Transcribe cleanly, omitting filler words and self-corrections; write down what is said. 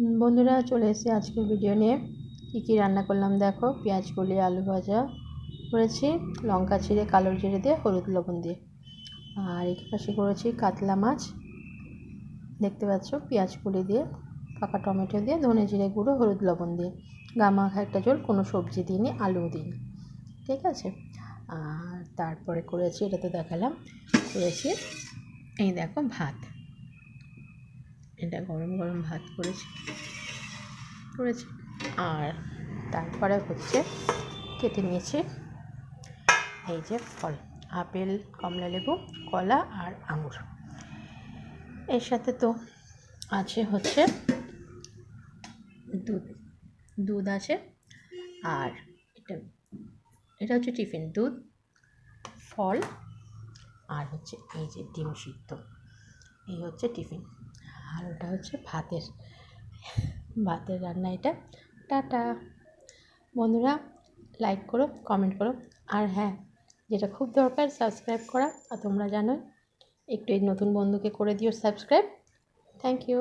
বন্ধুরা চলে এসেছি আজকের ভিডিও নিয়ে। কী রান্না করলাম দেখো। পেঁয়াজ কলি আলু ভাজা করেছি, লঙ্কা চিড়ে কালো জিরে দিয়ে হলুদ লবণ দিয়ে। আর এই পাশে করেছি কাতলা মাছ, দেখতে পাচ্ছ, পেঁয়াজ কলি দিয়ে, পাকা টমেটো দিয়ে, ধনে জিরে গুঁড়ো, হলুদ লবণ দিয়ে, গামাখা একটা ঝোল, কোনো সবজি দিইনি, আলুও দিইনি। ঠিক আছে। আর তারপরে করেছি, এটা তো দেখালাম, করেছি এই দেখো ভাত, এটা গরম গরম ভাত করেছি। আর তারপরে হচ্ছে কেটে নিয়েছি এই যে ফল, আপেল, কমলালেবু, কলা আর আঙুর। এর সাথে তো আছে হচ্ছে দুধ আছে। আর এটা হচ্ছে টিফিন, দুধ, ফল আর হচ্ছে এই যে ডিম সিদ্ধ, এই হচ্ছে টিফিন। আর ওটা হচ্ছে ভাতের রান্না। এটা টাটা বন্ধুরা, লাইক করো, কমেন্ট করো, আর হ্যাঁ, যেটা খুব দরকার, সাবস্ক্রাইব করা। আর তোমরা জানো, একটু এই নতুন বন্ধুকে করে দিও সাবস্ক্রাইব। Thank you.